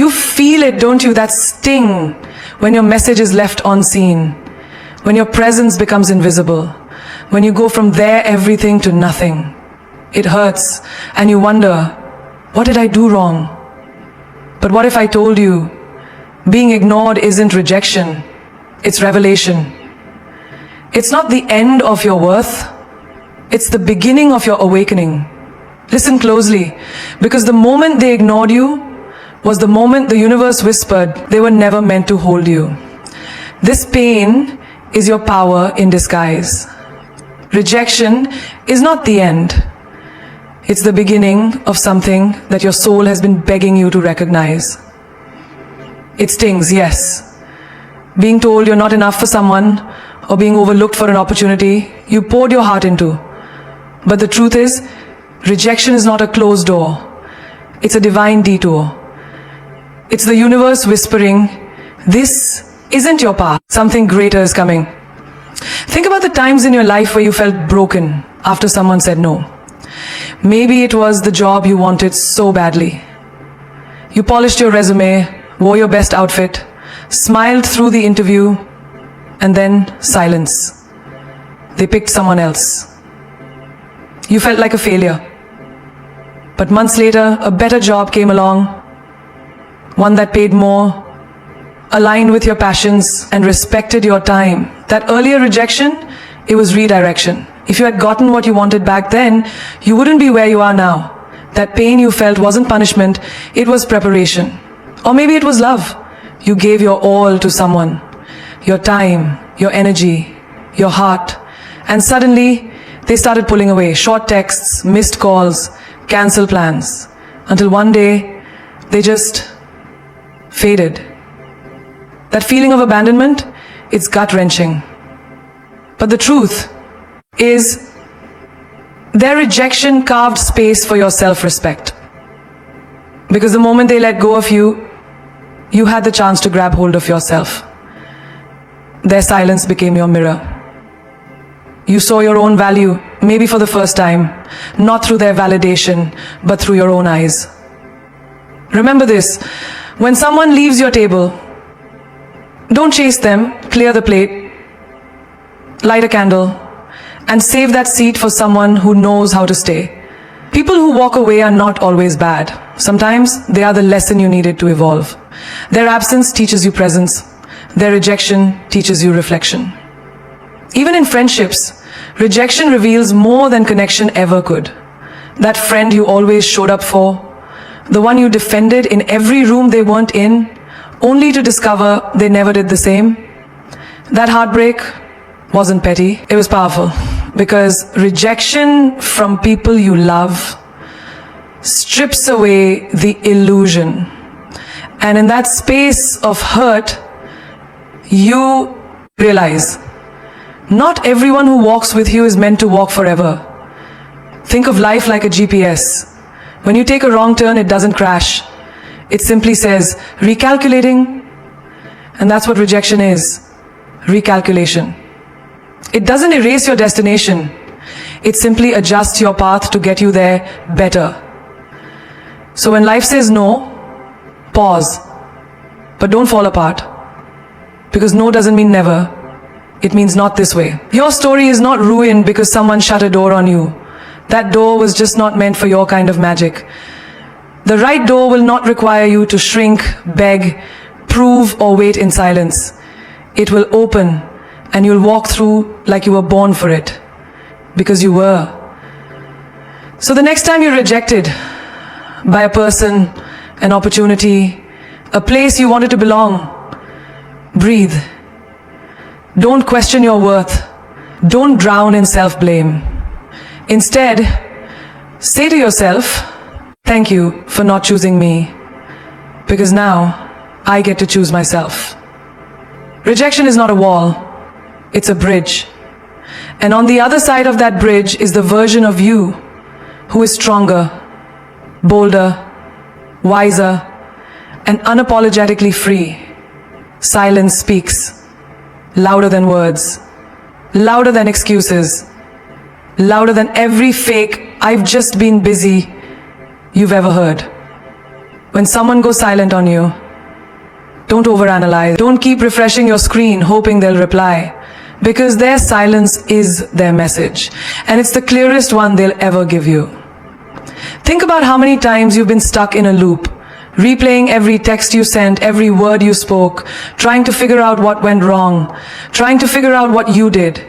You feel it, don't you? That sting when your message is left unseen, when your presence becomes invisible, when you go from there everything to nothing. It hurts and you wonder, what did I do wrong? But what if I told you, being ignored isn't rejection, it's revelation. It's not the end of your worth, it's the beginning of your awakening. Listen closely, because the moment they ignored you was the moment the universe whispered they were never meant to hold you. This pain is your power in disguise. Rejection is not the end. It's the beginning of something that your soul has been begging you to recognize. It stings, yes. Being told you're not enough for someone, or being overlooked for an opportunity you poured your heart into. But the truth is, rejection is not a closed door. It's a divine detour. It's the universe whispering, this isn't your path. Something greater is coming. Think about the times in your life where you felt broken after someone said no. Maybe it was the job you wanted so badly. You polished your resume, wore your best outfit, smiled through the interview, and then silence. They picked someone else. You felt like a failure. But months later, a better job came along, one that paid more, aligned with your passions, and respected your time. That earlier rejection, it was redirection. If you had gotten what you wanted back then, you wouldn't be where you are now. That pain you felt wasn't punishment, it was preparation. Or maybe it was love. You gave your all to someone. Your time, your energy, your heart. And suddenly, they started pulling away. Short texts, missed calls, cancel plans. Until one day, they just faded. That feeling of abandonment, it's gut-wrenching. But the truth is, their rejection carved space for your self-respect. Because the moment they let go of you, you had the chance to grab hold of yourself. Their silence became your mirror. You saw your own value, maybe for the first time, not through their validation, but through your own eyes. Remember this, when someone leaves your table, don't chase them, clear the plate, light a candle, and save that seat for someone who knows how to stay. People who walk away are not always bad. Sometimes they are the lesson you needed to evolve. Their absence teaches you presence. Their rejection teaches you reflection. Even in friendships, rejection reveals more than connection ever could. That friend you always showed up for, the one you defended in every room they weren't in, only to discover they never did the same. That heartbreak wasn't petty, it was powerful. Because rejection from people you love strips away the illusion. And in that space of hurt, you realize not everyone who walks with you is meant to walk forever. Think of life like a GPS. When you take a wrong turn, it doesn't crash. It simply says, recalculating. And that's what rejection is. Recalculation. It doesn't erase your destination. It simply adjusts your path to get you there better. So when life says no, pause. But don't fall apart. Because no doesn't mean never. It means not this way. Your story is not ruined because someone shut a door on you. That door was just not meant for your kind of magic. The right door will not require you to shrink, beg, prove, or wait in silence. It will open, and you'll walk through like you were born for it. Because you were. So the next time you're rejected by a person, an opportunity, a place you wanted to belong, breathe. Don't question your worth. Don't drown in self-blame. Instead, say to yourself, thank you for not choosing me, because now I get to choose myself. Rejection is not a wall, it's a bridge. And on the other side of that bridge is the version of you who is stronger, bolder, wiser, and unapologetically free. Silence speaks, louder than words, louder than excuses, louder than every fake "I've just been busy" you've ever heard. When someone goes silent on you, don't overanalyze. Don't keep refreshing your screen hoping they'll reply. Because their silence is their message. And it's the clearest one they'll ever give you. Think about how many times you've been stuck in a loop, replaying every text you sent, every word you spoke, trying to figure out what went wrong, trying to figure out what you did.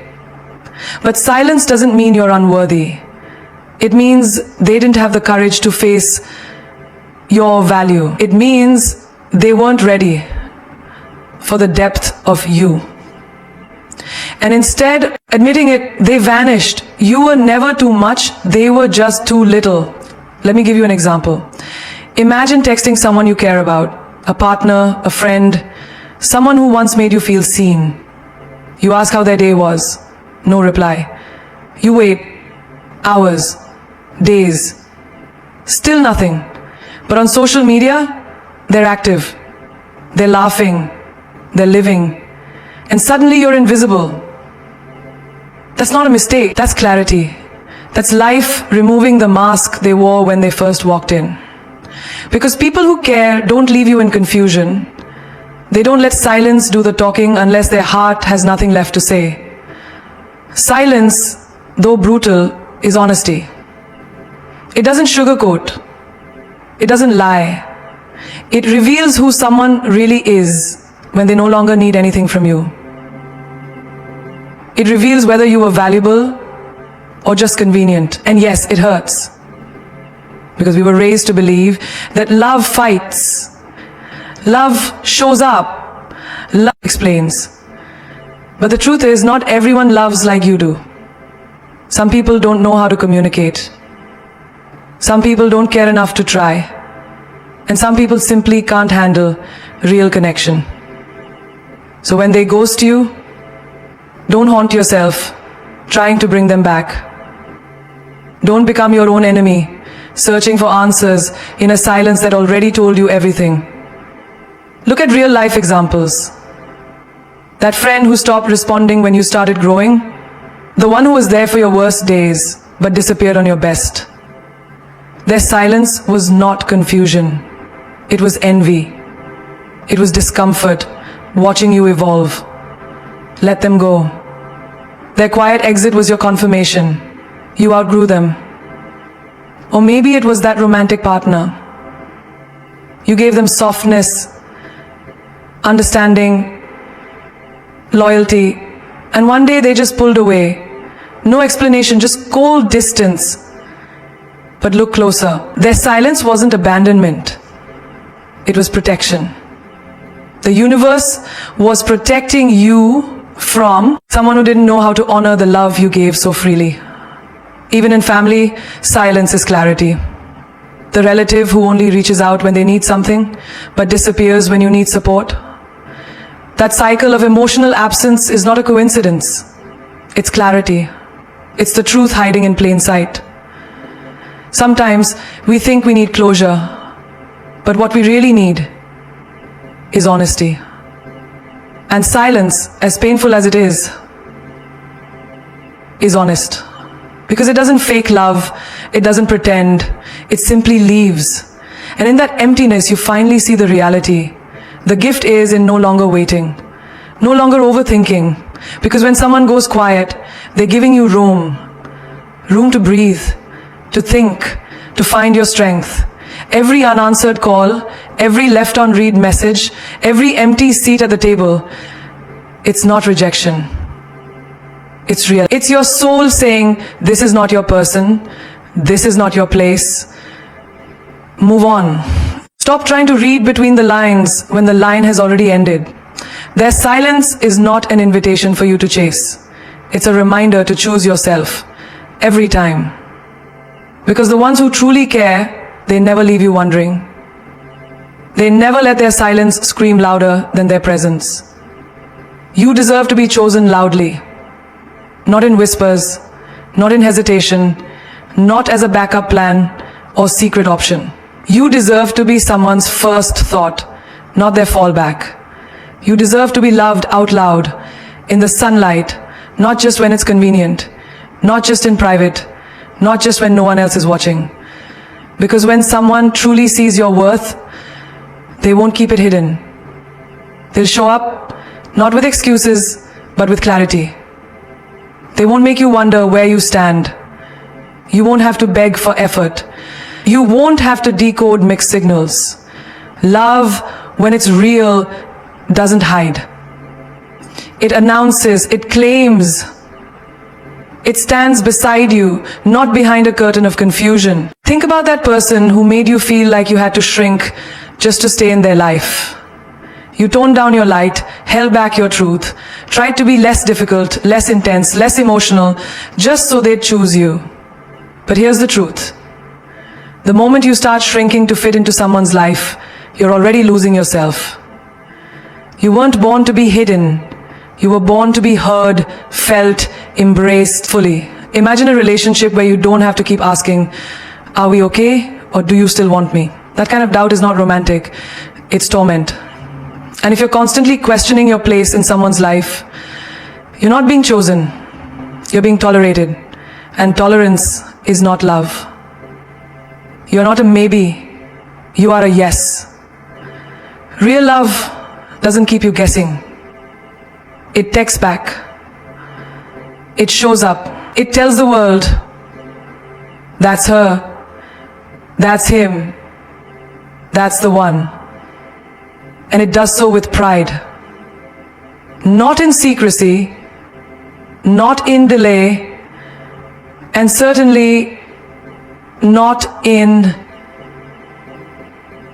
But silence doesn't mean you're unworthy. It means they didn't have the courage to face your value. It means they weren't ready for the depth of you. And instead, admitting it, they vanished. You were never too much, they were just too little. Let me give you an example. Imagine texting someone you care about, a partner, a friend, someone who once made you feel seen. You ask how their day was. No reply. You wait hours, days, still nothing. But on social media, they're active, they're laughing, they're living, and suddenly you're invisible. That's not a mistake, that's clarity. That's life removing the mask they wore when they first walked in. Because people who care don't leave you in confusion. They don't let silence do the talking unless their heart has nothing left to say. Silence, though brutal, is honesty. It doesn't sugarcoat. It doesn't lie. It reveals who someone really is when they no longer need anything from you. It reveals whether you were valuable or just convenient. And yes, it hurts. Because we were raised to believe that love fights. Love shows up. Love explains. But the truth is, not everyone loves like you do. Some people don't know how to communicate. Some people don't care enough to try. And some people simply can't handle real connection. So when they ghost you, don't haunt yourself trying to bring them back. Don't become your own enemy, searching for answers in a silence that already told you everything. Look at real life examples. That friend who stopped responding when you started growing, the one who was there for your worst days but disappeared on your best. Their silence was not confusion. It was envy. It was discomfort, watching you evolve. Let them go. Their quiet exit was your confirmation. You outgrew them. Or maybe it was that romantic partner. You gave them softness, understanding, loyalty, and one day they just pulled away. No explanation, just cold distance. But look closer. Their silence wasn't abandonment. It was protection. The universe was protecting you from someone who didn't know how to honor the love you gave so freely. Even in family, silence is clarity. The relative who only reaches out when they need something, but disappears when you need support. That cycle of emotional absence is not a coincidence. It's clarity. It's the truth hiding in plain sight. Sometimes we think we need closure, but what we really need is honesty. And silence, as painful as it is honest. Because it doesn't fake love, it doesn't pretend, it simply leaves. And in that emptiness, you finally see the reality. The gift is in no longer waiting, no longer overthinking. Because when someone goes quiet, they're giving you room to breathe, to think, to find your strength. Every unanswered call, every left on read message, every empty seat at the table, it's not rejection. It's real. It's your soul saying, this is not your person, this is not your place. Move on. Stop trying to read between the lines when the line has already ended. Their silence is not an invitation for you to chase. It's a reminder to choose yourself every time. Because the ones who truly care, they never leave you wondering. They never let their silence scream louder than their presence. You deserve to be chosen loudly. Not in whispers, not in hesitation, not as a backup plan or secret option. You deserve to be someone's first thought, not their fallback. You deserve to be loved out loud, in the sunlight, not just when it's convenient, not just in private, not just when no one else is watching. Because when someone truly sees your worth, they won't keep it hidden. They'll show up, not with excuses, but with clarity. They won't make you wonder where you stand. You won't have to beg for effort. You won't have to decode mixed signals. Love, when it's real, doesn't hide. It announces, it claims. It stands beside you, not behind a curtain of confusion. Think about that person who made you feel like you had to shrink just to stay in their life. You toned down your light, held back your truth, tried to be less difficult, less intense, less emotional, just so they'd choose you. But here's the truth. The moment you start shrinking to fit into someone's life, you're already losing yourself. You weren't born to be hidden. You were born to be heard, felt, embraced fully. Imagine a relationship where you don't have to keep asking, are we okay, or do you still want me? That kind of doubt is not romantic, it's torment. And if you're constantly questioning your place in someone's life, you're not being chosen, you're being tolerated. And tolerance is not love. You're not a maybe, you are a yes. Real love doesn't keep you guessing. It texts back. It shows up. It tells the world, that's her, that's him, that's the one. And it does so with pride. Not in secrecy, not in delay, and certainly not in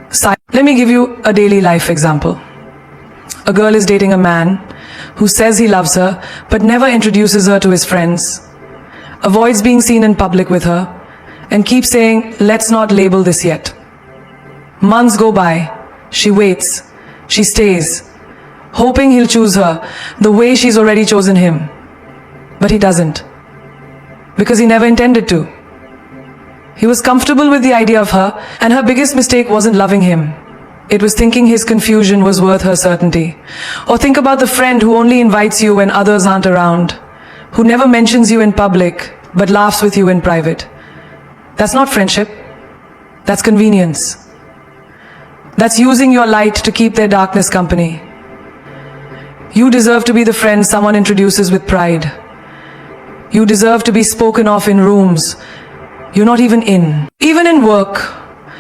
silence. Let me give you a daily life example. A girl is dating a man who says he loves her, but never introduces her to his friends, avoids being seen in public with her, and keeps saying, let's not label this yet. Months go by, she waits, she stays, hoping he'll choose her the way she's already chosen him. But he doesn't, because he never intended to. He was comfortable with the idea of her, and her biggest mistake wasn't loving him. It was thinking his confusion was worth her certainty. Or think about the friend who only invites you when others aren't around, who never mentions you in public, but laughs with you in private. That's not friendship. That's convenience. That's using your light to keep their darkness company. You deserve to be the friend someone introduces with pride. You deserve to be spoken of in rooms you're not even in. Even in work,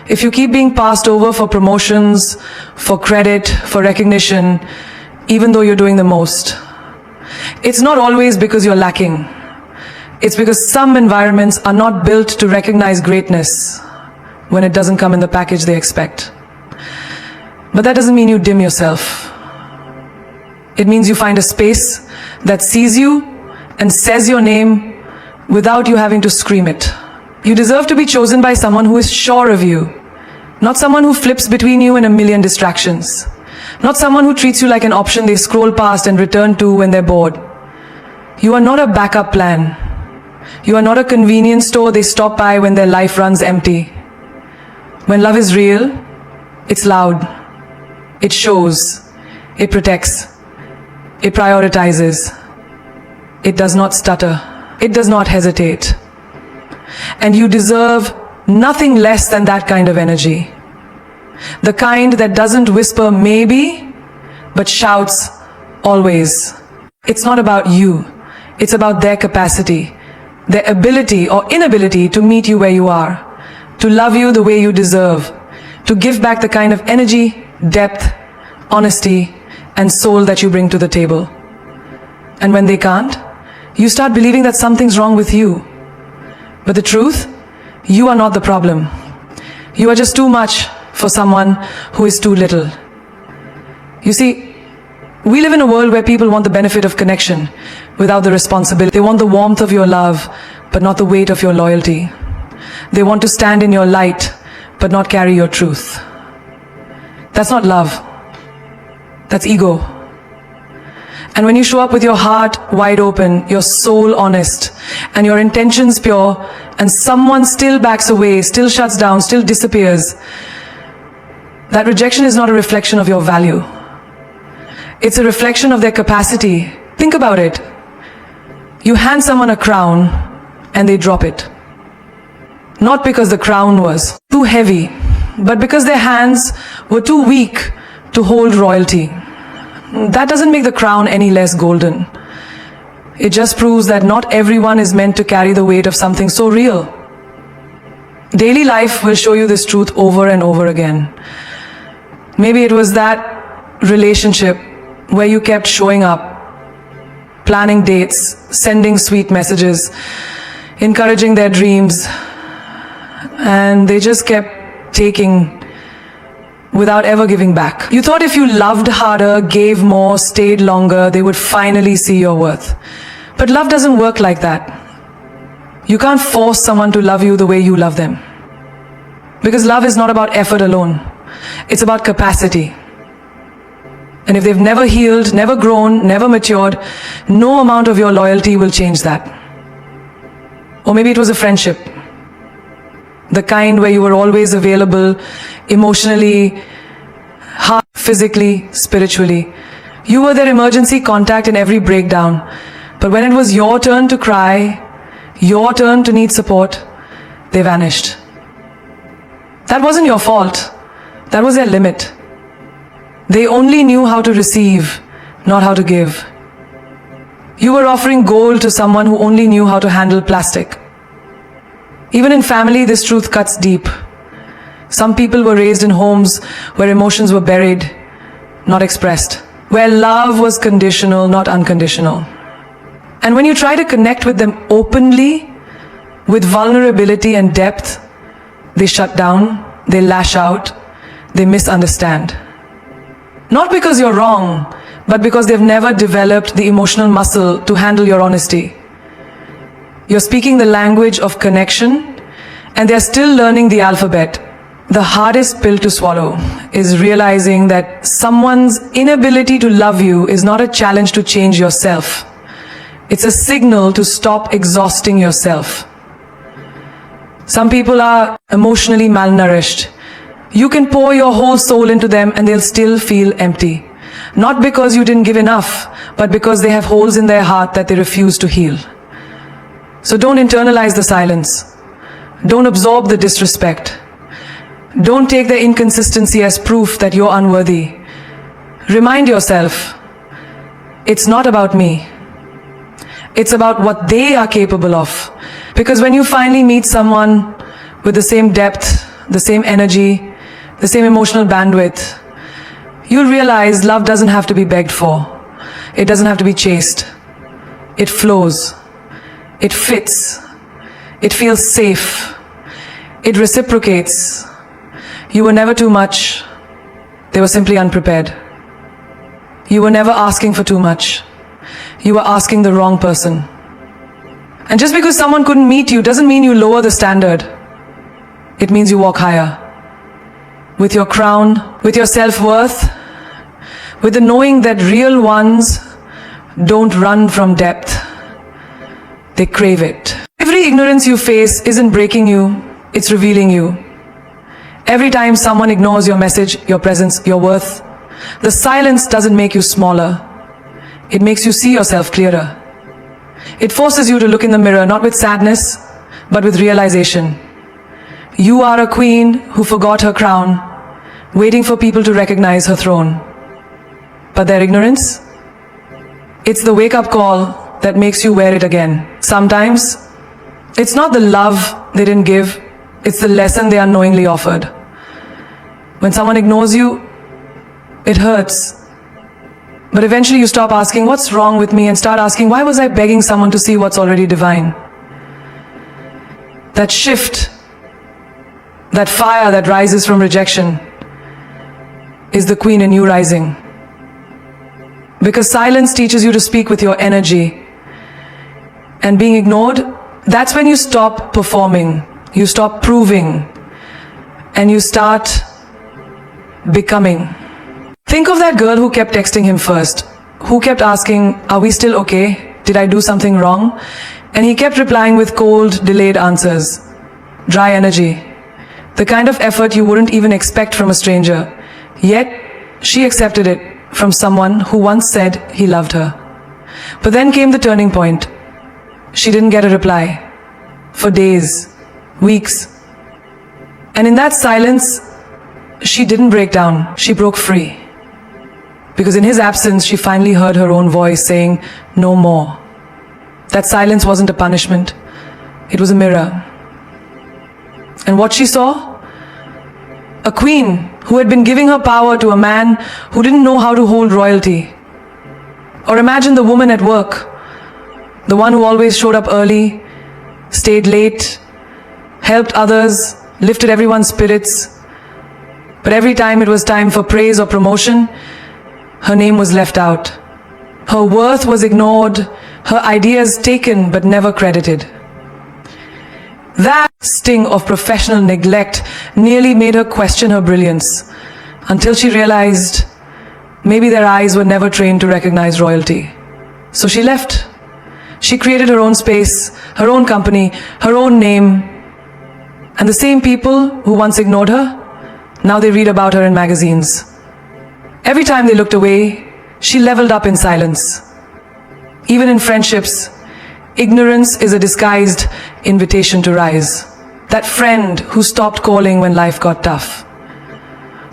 if you keep being passed over for promotions, for credit, for recognition, even though you're doing the most, it's not always because you're lacking. It's because some environments are not built to recognize greatness when it doesn't come in the package they expect. But that doesn't mean you dim yourself. It means you find a space that sees you and says your name without you having to scream it. You deserve to be chosen by someone who is sure of you, not someone who flips between you and a million distractions, not someone who treats you like an option they scroll past and return to when they're bored. You are not a backup plan. You are not a convenience store they stop by when their life runs empty. When love is real, it's loud. It shows. It protects. It prioritizes. It does not stutter. It does not hesitate. And you deserve nothing less than that kind of energy. The kind that doesn't whisper maybe, but shouts always. It's not about you. It's about their capacity, their ability or inability to meet you where you are, to love you the way you deserve, to give back the kind of energy, depth, honesty, and soul that you bring to the table. And when they can't, you start believing that something's wrong with you. But the truth, you are not the problem. You are just too much for someone who is too little. You see, we live in a world where people want the benefit of connection without the responsibility. They want the warmth of your love, but not the weight of your loyalty. They want to stand in your light, but not carry your truth. That's not love. That's ego. And when you show up with your heart wide open, your soul honest, and your intentions pure, and someone still backs away, still shuts down, still disappears, that rejection is not a reflection of your value. It's a reflection of their capacity. Think about it. You hand someone a crown, and they drop it. Not because the crown was too heavy, but because their hands were too weak to hold royalty. That doesn't make the crown any less golden. It just proves that not everyone is meant to carry the weight of something so real. Daily life will show you this truth over and over again. Maybe it was that relationship where you kept showing up, planning dates, sending sweet messages, encouraging their dreams, and they just kept taking without ever giving back. You thought if you loved harder, gave more, stayed longer, they would finally see your worth. But love doesn't work like that. You can't force someone to love you the way you love them. Because love is not about effort alone. It's about capacity. And if they've never healed, never grown, never matured, no amount of your loyalty will change that. Or maybe it was a friendship. The kind where you were always available, emotionally, physically, spiritually. You were their emergency contact in every breakdown. But when it was your turn to cry, your turn to need support, they vanished. That wasn't your fault. That was their limit. They only knew how to receive, not how to give. You were offering gold to someone who only knew how to handle plastic. Even in family, this truth cuts deep. Some people were raised in homes where emotions were buried, not expressed, where love was conditional, not unconditional. And when you try to connect with them openly, with vulnerability and depth, they shut down, they lash out, they misunderstand. Not because you're wrong, but because they've never developed the emotional muscle to handle your honesty. You're speaking the language of connection, and they're still learning the alphabet. The hardest pill to swallow is realizing that someone's inability to love you is not a challenge to change yourself. It's a signal to stop exhausting yourself. Some people are emotionally malnourished. You can pour your whole soul into them and they'll still feel empty. Not because you didn't give enough, but because they have holes in their heart that they refuse to heal. So don't internalize the silence. Don't absorb the disrespect. Don't take their inconsistency as proof that you're unworthy. Remind yourself, it's not about me. It's about what they are capable of. Because when you finally meet someone with the same depth, the same energy, the same emotional bandwidth, you'll realize love doesn't have to be begged for. It doesn't have to be chased. It flows. It fits. It feels safe. It reciprocates. You were never too much. They were simply unprepared. You were never asking for too much. You were asking the wrong person. And just because someone couldn't meet you doesn't mean you lower the standard. It means you walk higher. With your crown, with your self-worth, with the knowing that real ones don't run from depth. They crave it. Every ignorance you face isn't breaking you, it's revealing you. Every time someone ignores your message, your presence, your worth, the silence doesn't make you smaller. It makes you see yourself clearer. It forces you to look in the mirror, not with sadness, but with realization. You are a queen who forgot her crown, waiting for people to recognize her throne. But their ignorance? It's the wake-up call that makes you wear it again. Sometimes, it's not the love they didn't give, it's the lesson they unknowingly offered. When someone ignores you, it hurts. But eventually you stop asking, what's wrong with me? And start asking, why was I begging someone to see what's already divine? That shift, that fire that rises from rejection, is the queen in you rising. Because silence teaches you to speak with your energy. And being ignored, that's when you stop performing, you stop proving, and you start becoming. Think of that girl who kept texting him first, who kept asking, are we still okay? Did I do something wrong? And he kept replying with cold, delayed answers. Dry energy. The kind of effort you wouldn't even expect from a stranger. Yet, she accepted it from someone who once said he loved her. But then came the turning point. She didn't get a reply. For days, weeks, And in that silence, she didn't break down, she broke free. Because in his absence, she finally heard her own voice saying, "No more." That silence wasn't a punishment, it was a mirror. And what she saw? A queen who had been giving her power to a man who didn't know how to hold royalty. Or imagine the woman at work, the one who always showed up early, stayed late, helped others, lifted everyone's spirits. But every time it was time for praise or promotion, her name was left out. Her worth was ignored, her ideas taken but never credited. That sting of professional neglect nearly made her question her brilliance, until she realized maybe their eyes were never trained to recognize royalty. So she left. She created her own space, her own company, her own name. And the same people who once ignored her, now they read about her in magazines. Every time they looked away, she leveled up in silence. Even in friendships, ignorance is a disguised invitation to rise. That friend who stopped calling when life got tough.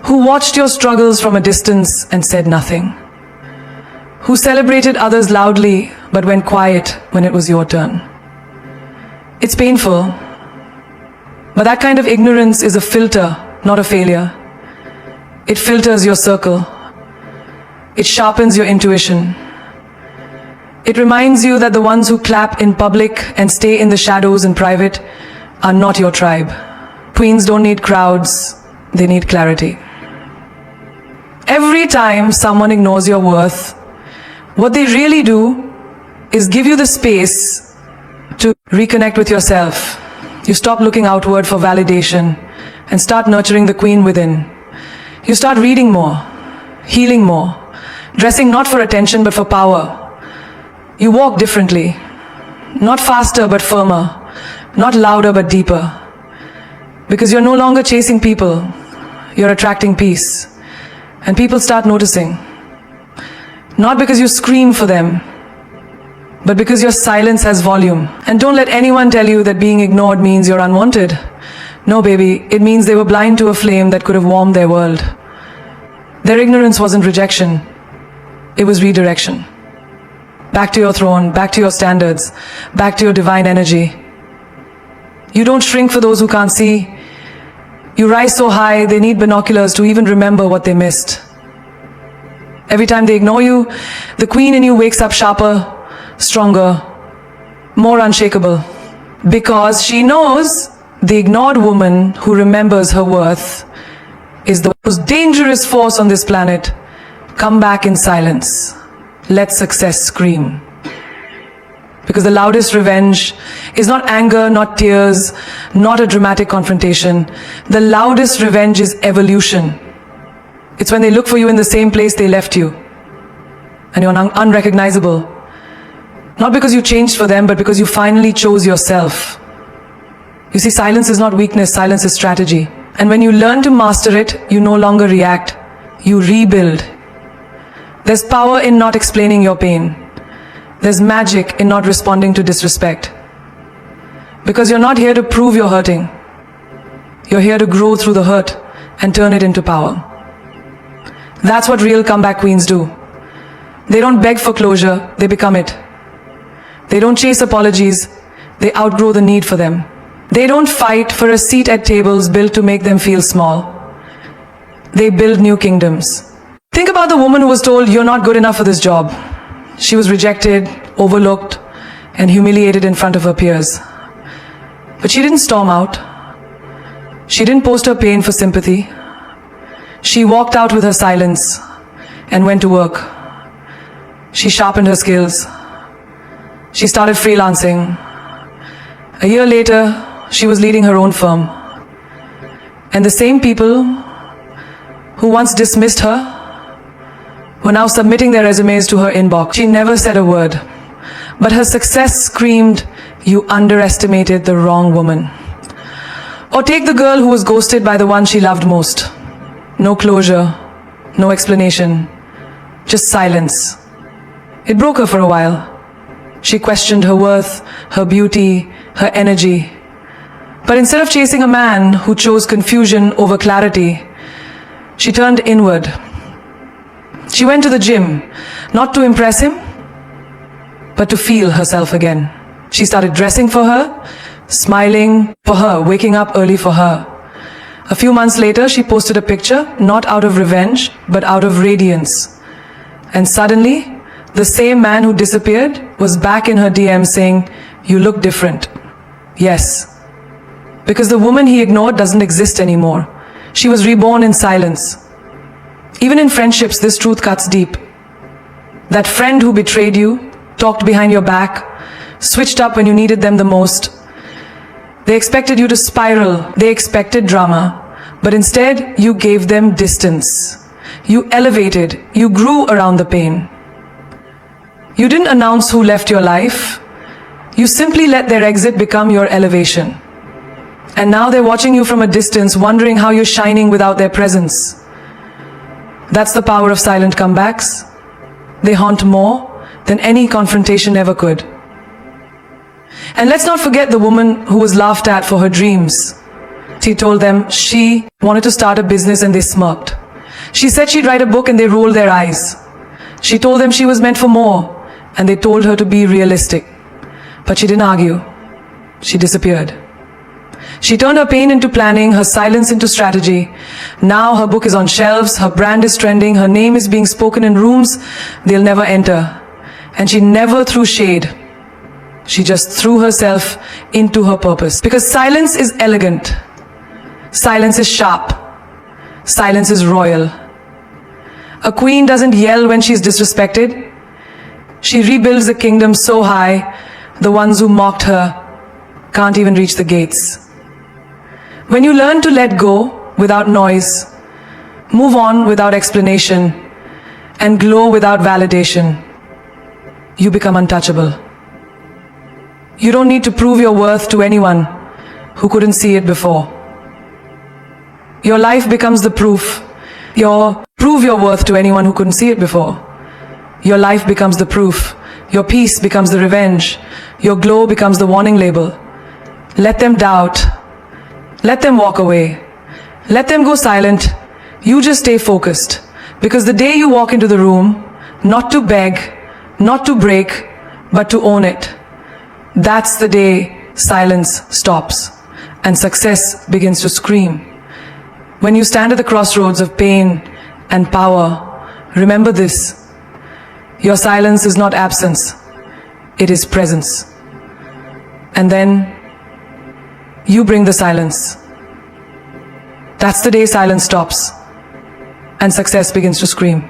Who watched your struggles from a distance and said nothing. Who celebrated others loudly but went quiet when it was your turn. It's painful, but that kind of ignorance is a filter, not a failure. It filters your circle. It sharpens your intuition. It reminds you that the ones who clap in public and stay in the shadows in private are not your tribe. Queens don't need crowds, they need clarity. Every time someone ignores your worth, what they really do is give you the space to reconnect with yourself. You stop looking outward for validation and start nurturing the queen within. You start reading more, healing more, dressing not for attention but for power. You walk differently, not faster but firmer, not louder but deeper. Because you're no longer chasing people, you're attracting peace. And people start noticing. Not because you scream for them, but because your silence has volume. And don't let anyone tell you that being ignored means you're unwanted. No, baby, it means they were blind to a flame that could have warmed their world. Their ignorance wasn't rejection, it was redirection. Back to your throne, back to your standards, back to your divine energy. You don't shrink for those who can't see. You rise so high, they need binoculars to even remember what they missed. Every time they ignore you, the queen in you wakes up sharper, stronger, more unshakable. Because she knows the ignored woman who remembers her worth is the most dangerous force on this planet. Come back in silence. Let success scream. Because the loudest revenge is not anger, not tears, not a dramatic confrontation. The loudest revenge is evolution. It's when they look for you in the same place they left you. And you're unrecognizable. Not because you changed for them, but because you finally chose yourself. You see, silence is not weakness, silence is strategy. And when you learn to master it, you no longer react, you rebuild. There's power in not explaining your pain. There's magic in not responding to disrespect. Because you're not here to prove you're hurting. You're here to grow through the hurt and turn it into power. That's what real comeback queens do. They don't beg for closure, they become it. They don't chase apologies, they outgrow the need for them. They don't fight for a seat at tables built to make them feel small. They build new kingdoms. Think about the woman who was told, "You're not good enough for this job." She was rejected, overlooked, and humiliated in front of her peers. But she didn't storm out. She didn't post her pain for sympathy. She walked out with her silence and went to work. She sharpened her skills. She started freelancing. A year later, she was leading her own firm. And the same people who once dismissed her were now submitting their resumes to her inbox. She never said a word, but her success screamed, "You underestimated the wrong woman." Or take the girl who was ghosted by the one she loved most. No closure, no explanation, just silence. It broke her for a while. She questioned her worth, her beauty, her energy. But instead of chasing a man who chose confusion over clarity, she turned inward. She went to the gym, not to impress him, but to feel herself again. She started dressing for her, smiling for her, waking up early for her. A few months later, she posted a picture, not out of revenge, but out of radiance. And suddenly, the same man who disappeared was back in her DM saying, "You look different." Yes. Because the woman he ignored doesn't exist anymore. She was reborn in silence. Even in friendships, this truth cuts deep. That friend who betrayed you, talked behind your back, switched up when you needed them the most. They expected you to spiral. They expected drama. But instead, you gave them distance. You elevated. You grew around the pain. You didn't announce who left your life. You simply let their exit become your elevation. And now they're watching you from a distance, wondering how you're shining without their presence. That's the power of silent comebacks. They haunt more than any confrontation ever could. And let's not forget the woman who was laughed at for her dreams. She told them she wanted to start a business and they smirked. She said she'd write a book and they rolled their eyes. She told them she was meant for more and they told her to be realistic. But she didn't argue. She disappeared. She turned her pain into planning, her silence into strategy. Now her book is on shelves, her brand is trending, her name is being spoken in rooms they'll never enter. And she never threw shade. She just threw herself into her purpose. Because silence is elegant. Silence is sharp. Silence is royal. A queen doesn't yell when she's disrespected. She rebuilds a kingdom so high, the ones who mocked her can't even reach the gates. When you learn to let go without noise, move on without explanation, and glow without validation, you become untouchable. You don't need to prove your worth to anyone who couldn't see it before. Your life becomes the proof. Prove your worth to anyone who couldn't see it before. Your life becomes the proof. Your peace becomes the revenge. Your glow becomes the warning label. Let them doubt. Let them walk away. Let them go silent. You just stay focused. Because the day you walk into the room, not to beg, not to break, but to own it, that's the day silence stops and success begins to scream. When you stand at the crossroads of pain and power, remember this. Your silence is not absence. It is presence. And then you bring the silence. That's the day silence stops and success begins to scream.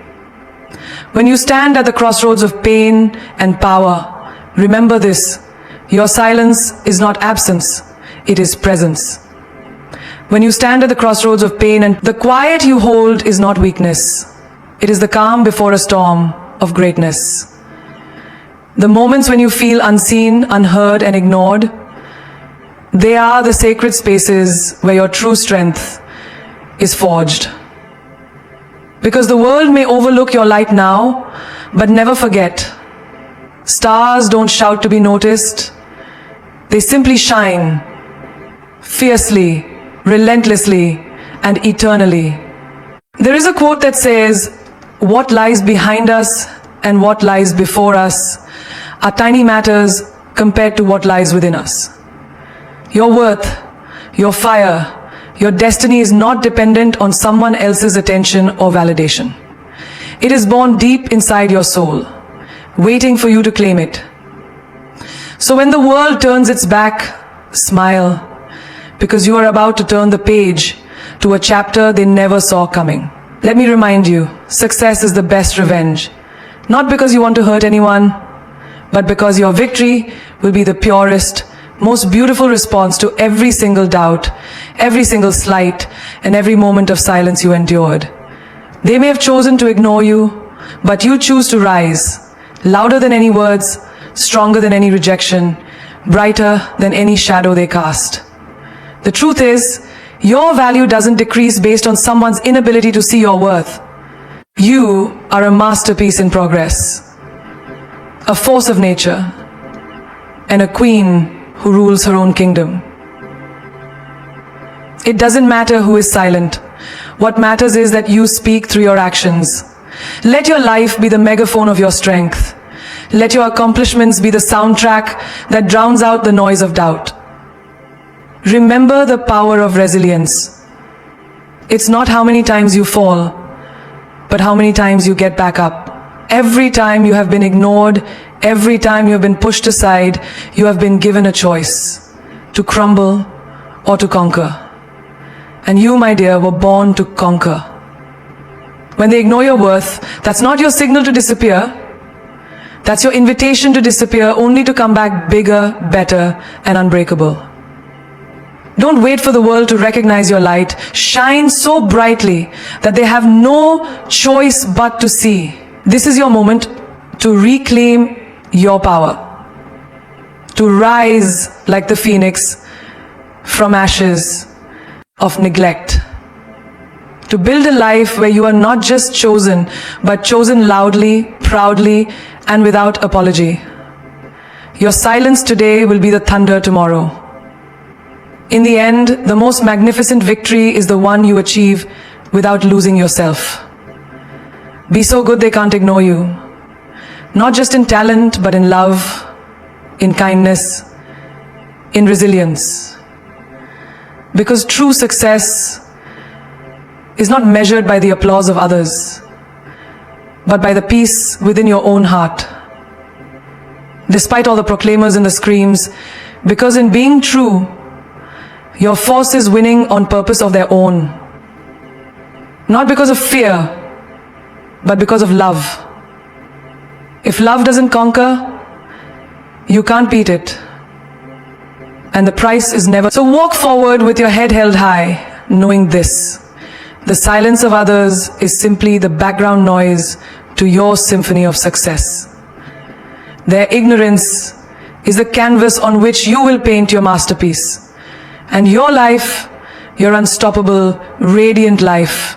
When you stand at the crossroads of pain and power, remember this. Your silence is not absence. It is presence. When you stand at the crossroads of pain, and the quiet you hold is not weakness. It is the calm before a storm of greatness. The moments when you feel unseen, unheard, and ignored, they are the sacred spaces where your true strength is forged. Because the world may overlook your light now, but never forget. Stars don't shout to be noticed. They simply shine, fiercely, relentlessly, and eternally. There is a quote that says, "What lies behind us and what lies before us are tiny matters compared to what lies within us." Your worth, your fire, your destiny is not dependent on someone else's attention or validation. It is born deep inside your soul, waiting for you to claim it. So when the world turns its back, smile, because you are about to turn the page to a chapter they never saw coming. Let me remind you, success is the best revenge. Not because you want to hurt anyone, but because your victory will be the purest, most beautiful response to every single doubt, every single slight, and every moment of silence you endured. They may have chosen to ignore you, but you choose to rise, louder than any words, stronger than any rejection, brighter than any shadow they cast. The truth is, your value doesn't decrease based on someone's inability to see your worth. You are a masterpiece in progress, a force of nature, and a queen who rules her own kingdom. It doesn't matter who is silent. What matters is that you speak through your actions. Let your life be the megaphone of your strength. Let your accomplishments be the soundtrack that drowns out the noise of doubt. Remember the power of resilience. It's not how many times you fall, but how many times you get back up. Every time you have been ignored, every time you have been pushed aside, you have been given a choice to crumble or to conquer. And you, my dear, were born to conquer. When they ignore your worth, that's not your signal to disappear. That's your invitation to disappear, only to come back bigger, better, and unbreakable. Don't wait for the world to recognize your light. Shine so brightly that they have no choice but to see. This is your moment to reclaim your power, to rise like the phoenix from ashes of neglect, to build a life where you are not just chosen, but chosen loudly, proudly, and without apology. Your silence today will be the thunder tomorrow. In the end, the most magnificent victory is the one you achieve without losing yourself. Be so good they can't ignore you. Not just in talent, but in love, in kindness, in resilience. Because true success is not measured by the applause of others, but by the peace within your own heart. Despite all the proclaimers and the screams, because in being true, your force is winning on purpose of their own. Not because of fear, but because of love. If love doesn't conquer, you can't beat it. And the price is never. So walk forward with your head held high, knowing this. The silence of others is simply the background noise to your symphony of success. Their ignorance is the canvas on which you will paint your masterpiece. And your life, your unstoppable, radiant life,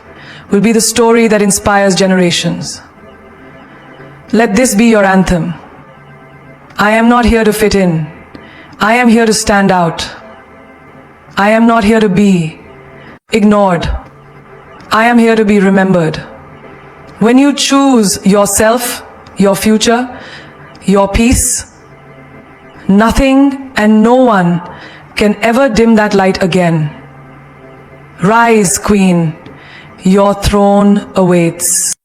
will be the story that inspires generations. Let this be your anthem. I am not here to fit in. I am here to stand out. I am not here to be ignored. I am here to be remembered. When you choose yourself, your future, your peace, nothing and no one can ever dim that light again. Rise, Queen, your throne awaits.